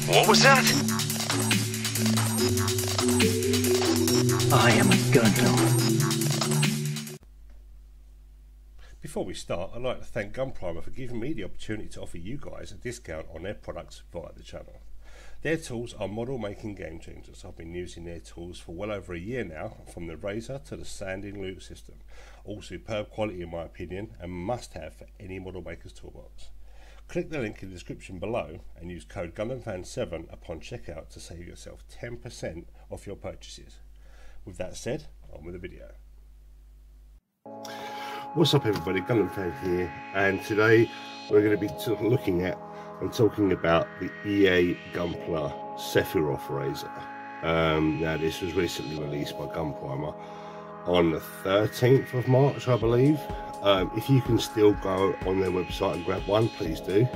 What was that? I am a Gundam. Before we start, I'd like to thank Gunprimer for giving me the opportunity to offer you guys a discount on their products via the channel. Their tools are model making game changers. I've been using their tools for well over a year now, from the Razer to the sanding loop system. All superb quality in my opinion, and must have for any model maker's toolbox. Click the link in the description below and use code GundamFan7 upon checkout to save yourself 10% off your purchases. With that said, on with the video. What's up everybody, GundamFan here, and today we're going to be looking at and talking about the EA Gunpla Sephiroth Razer. Now this was recently released by Gunprimer on the 13th of March, I believe. If you can still go on their website and grab one, please do.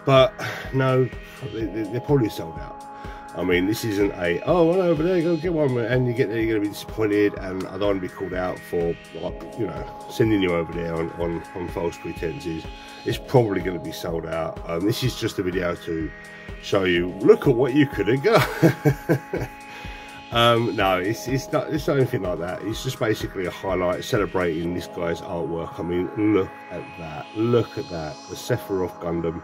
But no, they're probably sold out. I mean, this isn't a, oh, well, over there, go get one, and you get there, you're going to be disappointed, and I don't want to be called out for, like, you know, sending you over there on false pretenses. It's probably going to be sold out. This is just a video to show you, look at what you could have got. No, it's not anything like that. It's just basically a highlight celebrating this guy's artwork. I mean, look at that, the Sephiroth Gundam.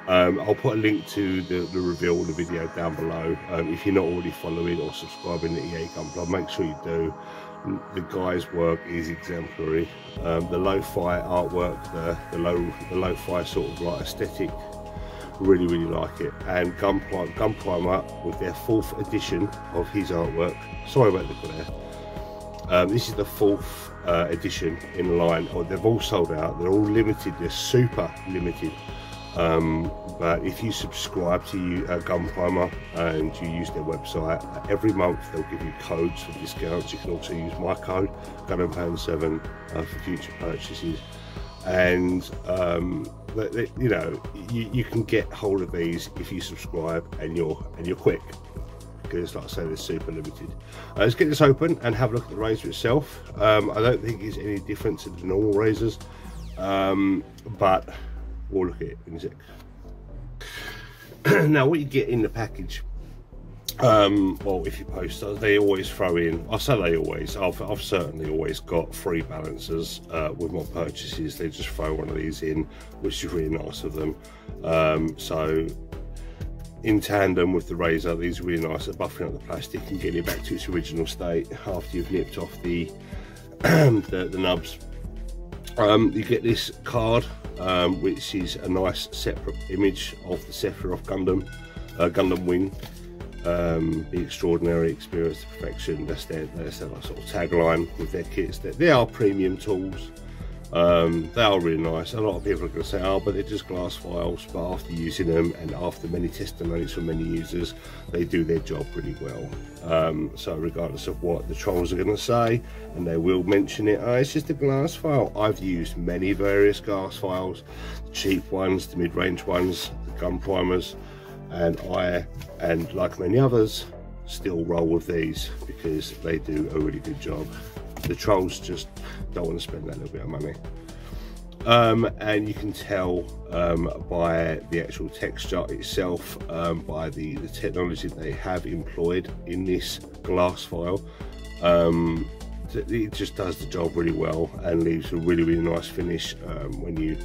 I'll put a link to the reveal of the video down below. If you're not already following or subscribing to EA Gunpla, make sure you do. The guy's work is exemplary. The lo-fi artwork, the lo-fi sort of like aesthetic, really like it. And Gunprimer with their 4th edition of his artwork. Sorry about the glare. This is the 4th edition in line. They've all sold out. They're all limited. They're super limited. But if you subscribe to Gunprimer and you use their website, every month they'll give you codes for discounts. You can also use my code GundamFan7 for future purchases, and you know, you can get hold of these if you subscribe and you're quick, because like I say, they're super limited. Let's get this open and have a look at the Razer itself. I don't think it's any different to the normal Razers, but we'll look at it in a sec. Now, what you get in the package, well, if you post, they always throw in, I say they always, I've certainly always got free balancers with my purchases. They just throw one of these in, which is really nice of them. So in tandem with the Razer, these are really nice at buffing up the plastic and getting it back to its original state after you've nipped off the the nubs. You get this card, which is a nice separate image of the Sephiroth Gundam, Gundam Wing. Be extraordinary, experience to perfection. That's their sort of tagline with their kits. They are premium tools. They are really nice. A lot of people are going to say, oh, but they're just glass files. But after using them and after many testimonies from many users, they do their job really well. So regardless of what the trolls are going to say, and they will mention it, oh, it's just a glass file. I've used many various glass files, the cheap ones, the mid-range ones, the gun primers, and like many others, still roll with these because they do a really good job. The trolls just don't want to spend that little bit of money. And you can tell by the actual texture itself, by the technology they have employed in this glass file. It just does the job really well and leaves a really nice finish when you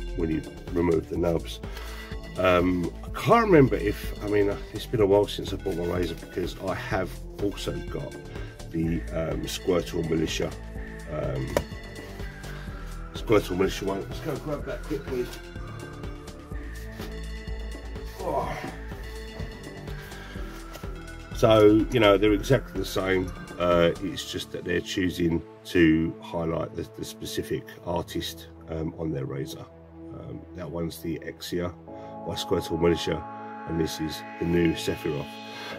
remove the nubs. I can't remember if, I mean, it's been a while since I bought my Razer, because I have also got the Squirtle Militia one. Let's go grab that quickly. Oh. So, you know, they're exactly the same. It's just that they're choosing to highlight the specific artist on their Razer. That one's the Exia by Squirtle Militia, and this is the new Sephiroth.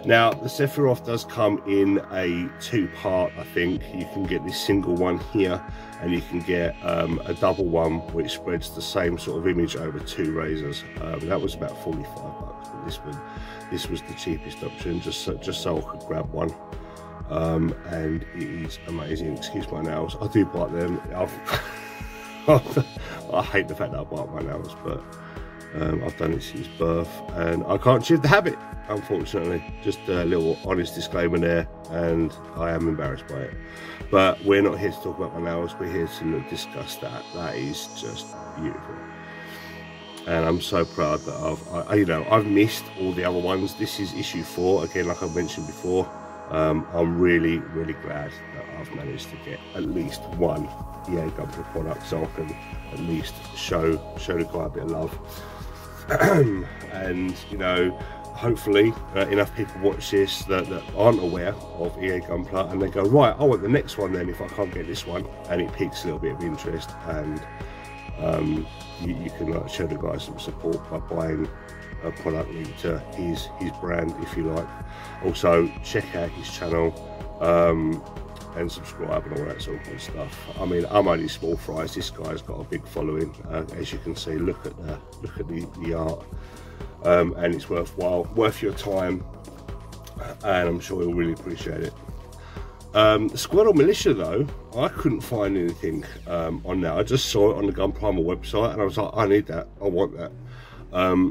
Now, the Sephiroth does come in a 2-part, I think. You can get this single one here, and you can get a double one, which spreads the same sort of image over 2 Razers. That was about $45, but this was the cheapest option, just so I could grab one. And it is amazing. Excuse my nails, I do bite them. I hate the fact that I bite my nails, but I've done it since birth and I can't shift the habit, unfortunately. Just a little honest disclaimer there, and I am embarrassed by it. But we're not here to talk about my nails, we're here to discuss that. That is just beautiful. And I'm so proud that I've missed all the other ones. This is issue 4, again, like I mentioned before. I'm really glad that I've managed to get at least one EA Gunpla product, so I can at least show the guy a bit of love. And you know, hopefully enough people watch this that aren't aware of EA Gunpla, and they go, right, I want the next one then if I can't get this one, and it piques a little bit of interest, and you can show the guy some support by buying a product linked to his brand, if you like. Also check out his channel and subscribe and all that sort of good stuff. I mean, I'm only small fries, this guy's got a big following, as you can see. Look at the art, and it's worth your time, and I'm sure he'll really appreciate it. Squirrel Militia though, I couldn't find anything on that. I just saw it on the Gunprimer website and I was like, I need that, I want that.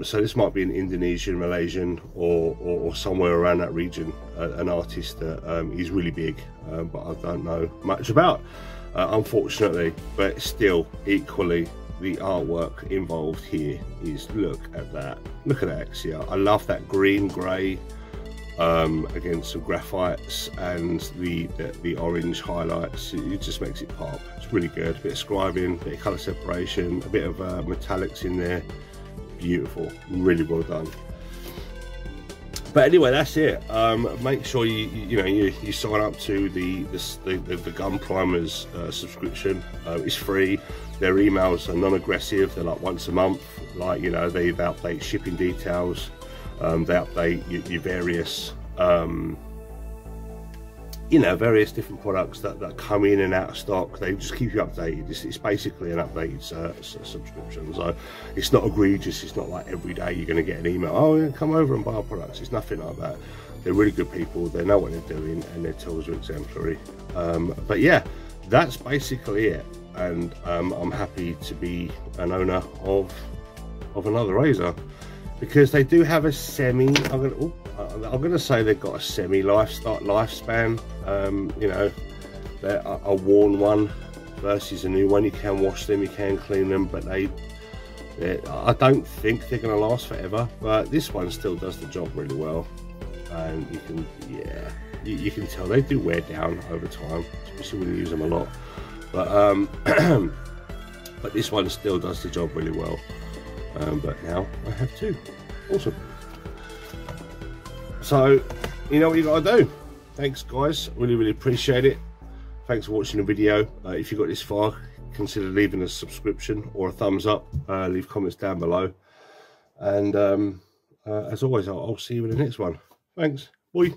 So this might be an Indonesian, Malaysian, or somewhere around that region, an artist that is really big, but I don't know much about, unfortunately. But still, equally, the artwork involved here is, look at that Axia. I love that green grey against some graphites and the orange highlights. It just makes it pop. It's really good. A bit of scribing, a bit of colour separation, a bit of metallics in there. Beautiful, really well done. But anyway, that's it. Make sure you sign up to the Gunprimer's subscription. It's free. Their emails are non-aggressive. They're like once a month. Like, you know, they update shipping details. They update your various various different products that come in and out of stock. They just keep you updated. It's basically an updated subscription, so it's not egregious. It's not like every day you're going to get an email, oh yeah, come over and buy our products. It's nothing like that. They're really good people, they know what they're doing, and their tools are exemplary. But yeah, that's basically it, and I'm happy to be an owner of another Razer, because they do have a semi, I'm gonna say they've got a semi lifespan. You know, a worn one versus a new one. You can wash them, you can clean them, but I don't think they're gonna last forever. But this one still does the job really well, and you can tell they do wear down over time, especially when you use them a lot. But but this one still does the job really well. But now I have 2. Awesome. So you know what you gotta do. Thanks guys, really appreciate it. Thanks for watching the video. If you got this far, consider leaving a subscription or a thumbs up. Leave comments down below, and as always, I'll see you in the next one. Thanks, bye.